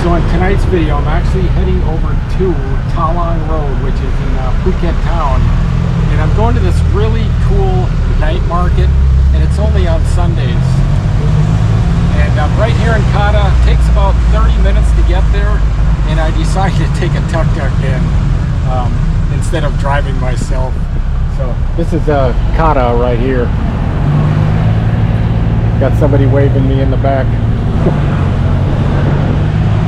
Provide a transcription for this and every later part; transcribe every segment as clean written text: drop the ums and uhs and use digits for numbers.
So on tonight's video, I'm actually heading over to Thalang Road, which is in Phuket town. And I'm going to this really cool night market, and it's only on Sundays. And I'm right here in Kata. It takes about 30 minutes to get there, and I decided to take a tuk-tuk in instead of driving myself. So this is Kata right here. Got somebody waving me in the back.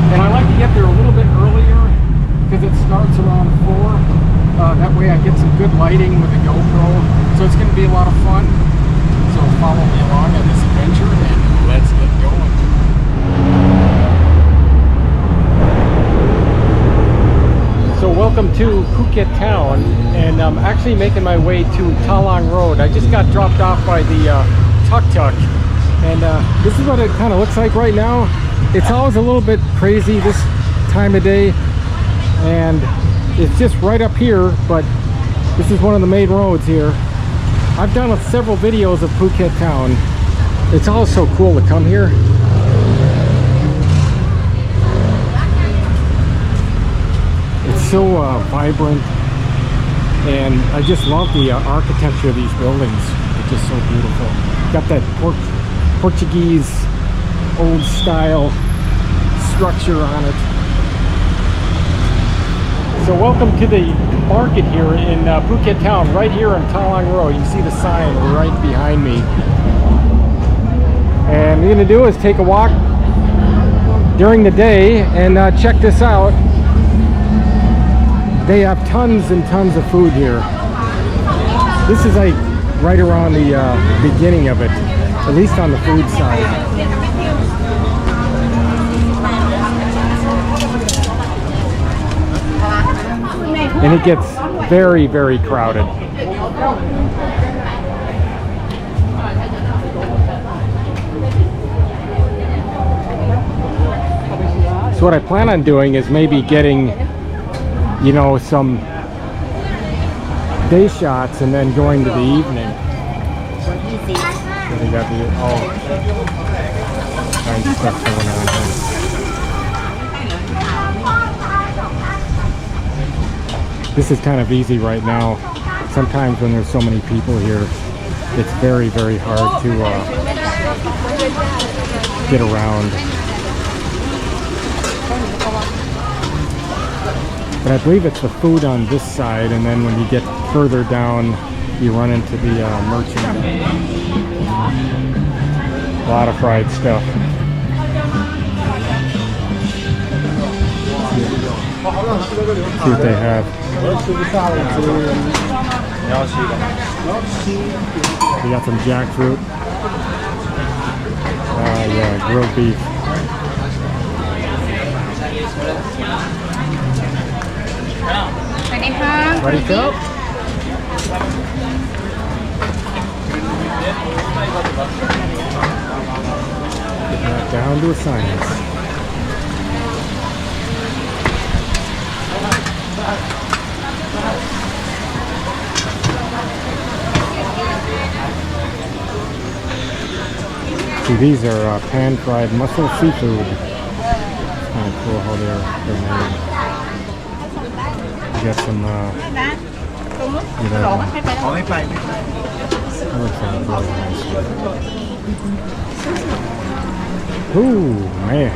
And I like to get there a little bit earlier because it starts around 4. That way I get some good lighting with the GoPro. So it's going to be a lot of fun. So follow me along on this adventure and let's get going. So welcome to Phuket town, and I'm actually making my way to Thalang Road. I just got dropped off by the tuk-tuk, and this is what it kind of looks like right now. It's always a little bit crazy this time of day, and it's just right up here, but this is one of the main roads here. I've done several videos of Phuket town. It's always so cool to come here. It's so vibrant, and I just love the architecture of these buildings. It's just so beautiful. Got that Portuguese old style structure on it. So welcome to the market here in Phuket town, right here on Thalang Road. You see the sign right behind me. And what we're going to do is take a walk during the day and check this out. They have tons and tons of food here. This is like right around the beginning of it, at least on the food side. And it gets very, very crowded. So what I plan on doing is maybe getting, you know, some day shots and then going to the evening. So they got all kinds of stuff going on here. This is kind of easy right now. Sometimes when there's so many people here, it's very, very hard to get around. But I believe it's the food on this side, and then when you get further down, you run into the merchant. A lot of fried stuff. See what they have. We got some jackfruit. Yeah, grilled beef. Ready to go? Get that down to a science. See, these are pan-fried mussel seafood. It's kind of cool how they're made. You got some, you know, that looks like a really nice one. Ooh, man.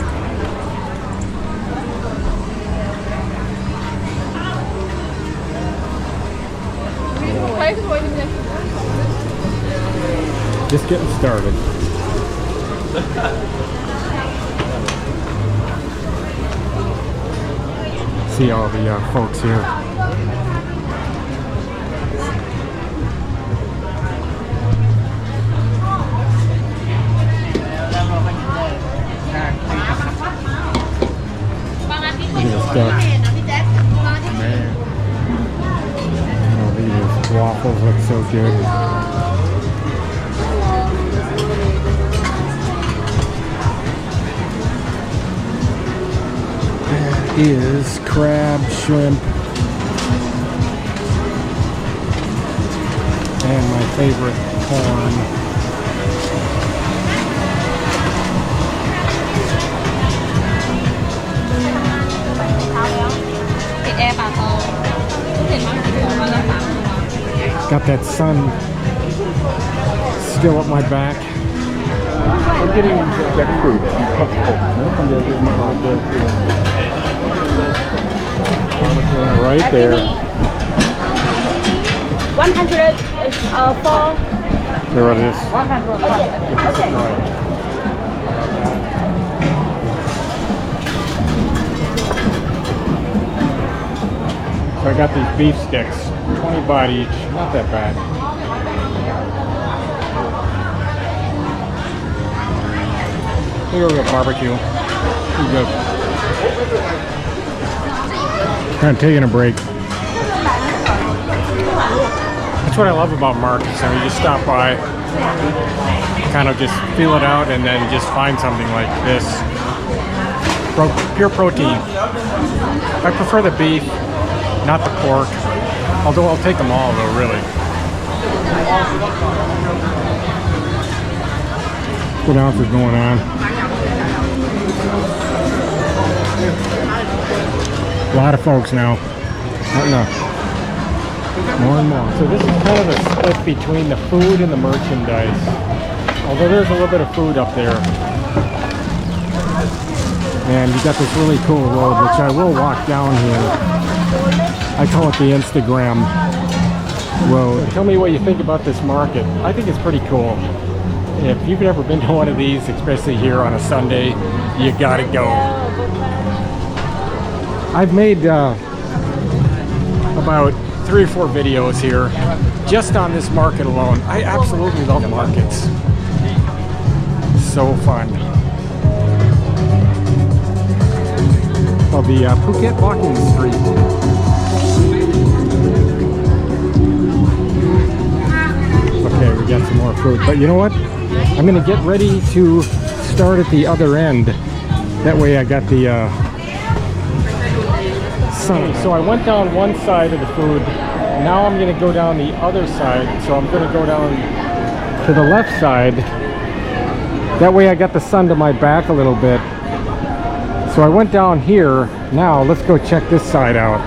Just getting started. See all the folks here. Look at this stuff. Man. Oh, these waffles look so good. Is crab, shrimp, and my favorite corn. Got that sun still up my back. I'm getting jackfruit. Right there. 100 is for. There it is. Okay. So I got these beef sticks, 20 baht each. Not that bad. Here we go, barbecue. Pretty good. Kind of taking a break. That's what I love about markets. I mean, you just stop by, kind of just feel it out, and then just find something like this. Pure protein. I prefer the beef, not the pork. Although I'll take them all, though, really. What else is going on? A lot of folks now. More and more. So this is kind of a split between the food and the merchandise. Although there's a little bit of food up there. And you got this really cool road, which I will walk down here. I call it the Instagram road. Tell me what you think about this market. I think it's pretty cool. If you've never been to one of these, especially here on a Sunday, you gotta go. I've made about 3 or 4 videos here just on this market alone. I absolutely love markets. So fun. Well, the Phuket walking street. Okay, we got some more food. But you know what? I'm gonna get ready to start at the other end. That way I got the sun. So I went down one side of the food. Now I'm gonna go down the other side. So I'm gonna go down to the left side. That way I got the sun to my back a little bit. So I went down here. Now let's go check this side out.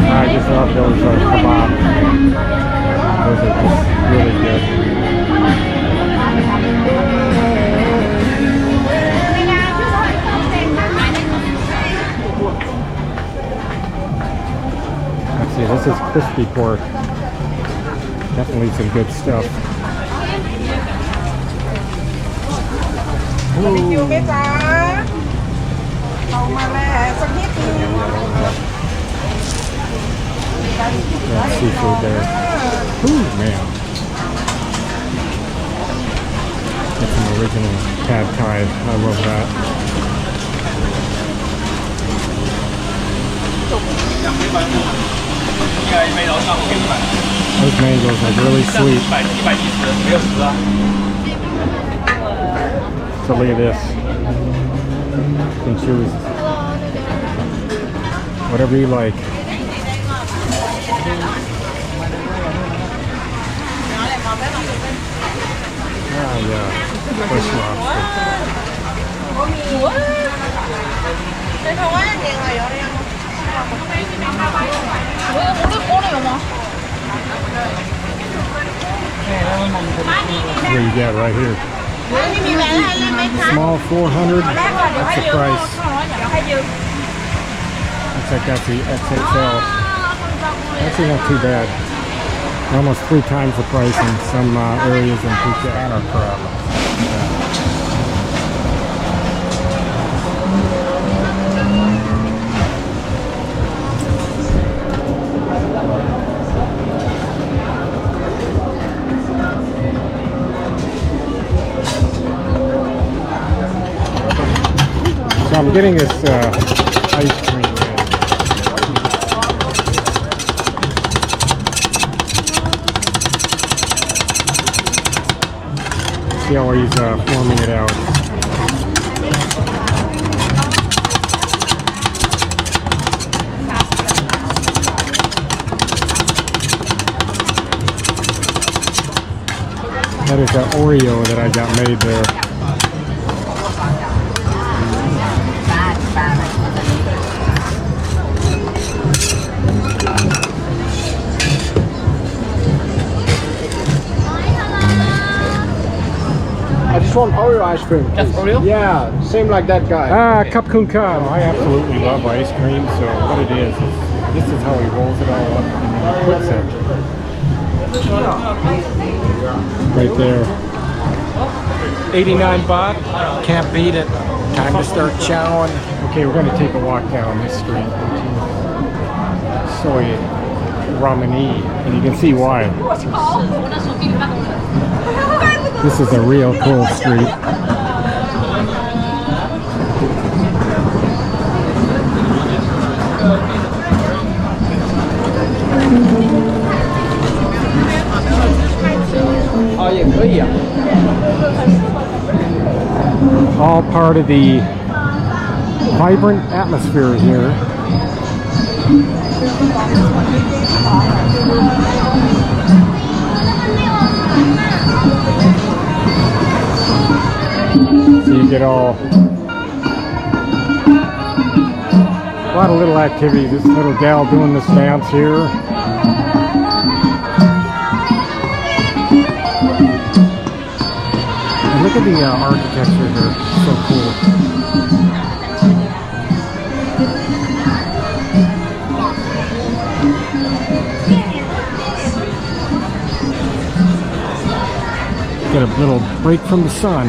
I just love those kebab. Those are just really good. Let's see, this is crispy pork. Definitely some good stuff. That seafood there. Ooh, man. That's some original pad thai. I love that. Those mangoes are really sweet. So look at this. You can choose whatever you like. Ah, yeah. Fresh lobster. What you got right here? Small 400. That's the price. Looks like that's the XXL. Actually not too bad. Almost 3 times the price in some areas in Phuket. So I'm getting this ice cream. See how he's forming it out. That is that Oreo that I got made there. want Oreo ice cream. Just please. Oreo? Yeah, same like that guy. Cup kun ka. I absolutely love ice cream, so what it is this is how he rolls it all up and then he puts it right there. 89 baht. Can't beat it. Time to start chowing. Okay, we're going to take a walk down this street into Soy Ramani, and you can see why. This is a real cool street. All part of the vibrant atmosphere here. So you get all a lot of little activities. This little gal doing this dance here. And look at the architecture here. So cool. Get a little break from the sun.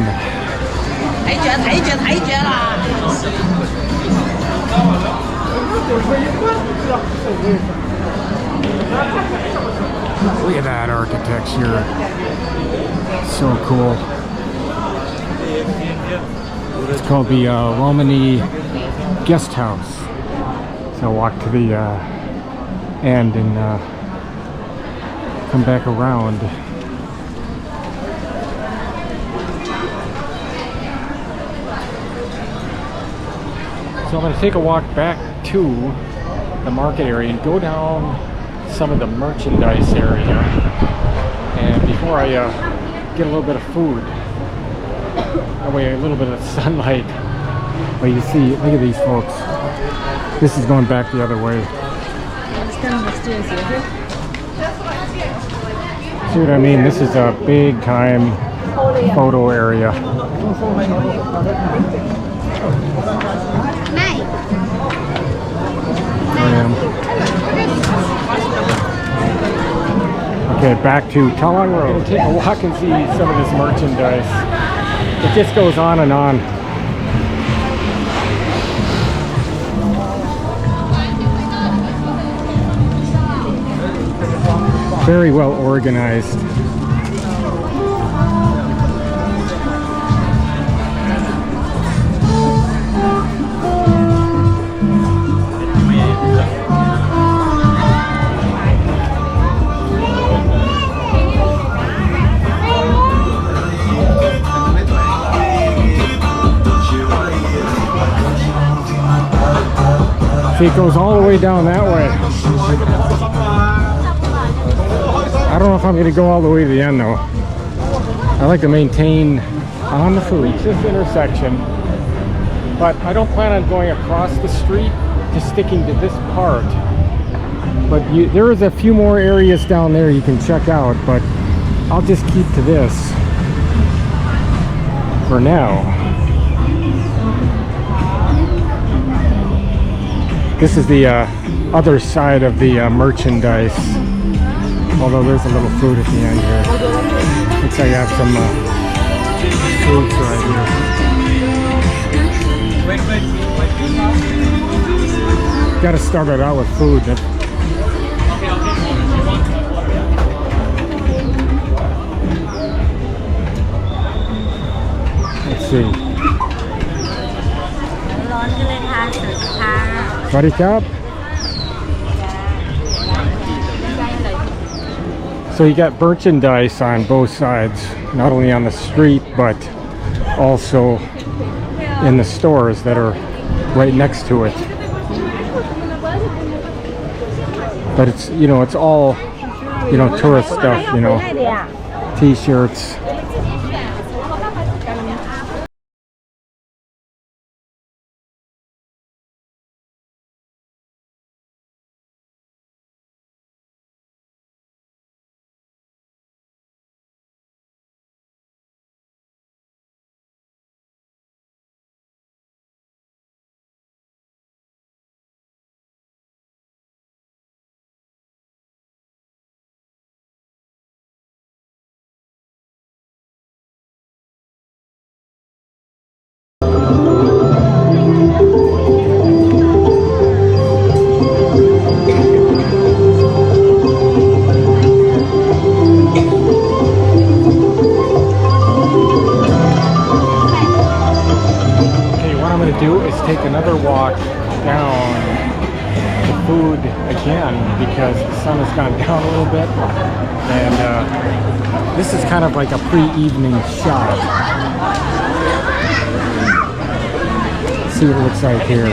Look at that architecture. So cool. It's called the Romani Guest House. So I'll walk to the end and come back around. So I'm going to take a walk back to the market area and go down some of the merchandise area. And before I get a little bit of food, that way a little bit of sunlight. Well, you see, look at these folks. This is going back the other way. See what I mean? This is a big time photo area. Okay, back to Thalang Road. Take a walk and see some of this merchandise. It just goes on and on. Very well organized. See, it goes all the way down that way. I don't know if I'm going to go all the way to the end though. I like to maintain on the food. Reach this intersection, but I don't plan on going across the street, just sticking to this part. But there is a few more areas down there you can check out, but I'll just keep to this for now. This is the other side of the merchandise. Although there's a little food at the end here. Looks like I have some fruits right here. Gotta start it out with food. Let's see. Sorry, Cap. So you got merchandise on both sides, not only on the street, but also in the stores that are right next to it. But it's, you know, it's all, you know, tourist stuff, you know, t-shirts. sun has gone down a little bit. And this is kind of like a pre-evening shot. Let's see what it looks like here.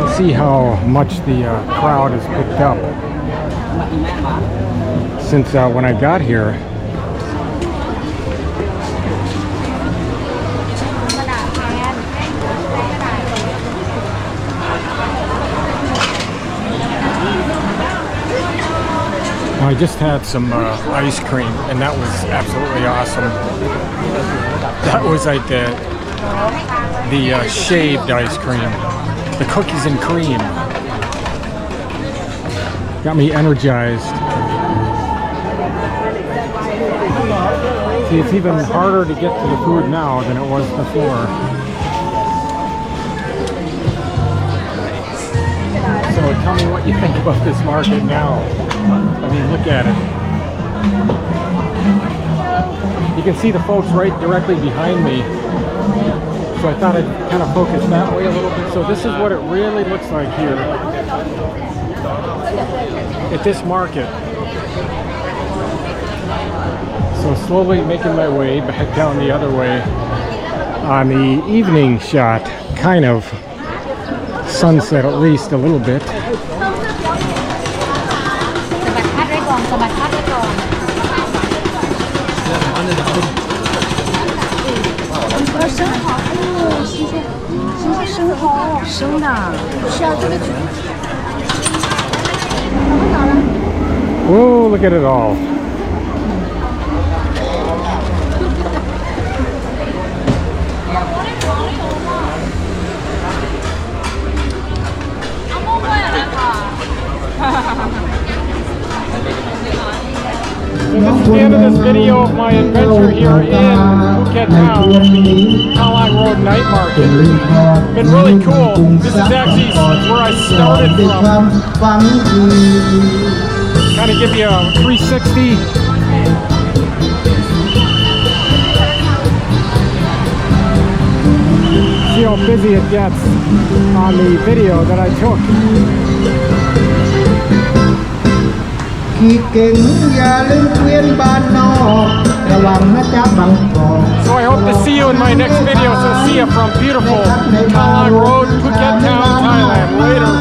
Let's see how much the crowd has picked up since when I got here. I just had some ice cream, and that was absolutely awesome. That was like the shaved ice cream, the cookies and cream. Got me energized. See, it's even harder to get to the food now than it was before. So tell me what you think about this market now. I mean, look at it. You can see the folks right directly behind me. So I thought I'd kind of focus that way a little bit. So this is what it really looks like here at this market. So slowly making my way back down the other way on the evening shot. Kind of sunset at least a little bit. Whoa, look at it all. So this is the end of this video of my adventure here in Phuket town, Thalang Road Night Market. Been really cool. This is actually where I started from. Kind of give you a 360. See how busy it gets on the video that I took. So I hope to see you in my next video. So see you from beautiful Thalang Road, Phuket town, Thailand. Later.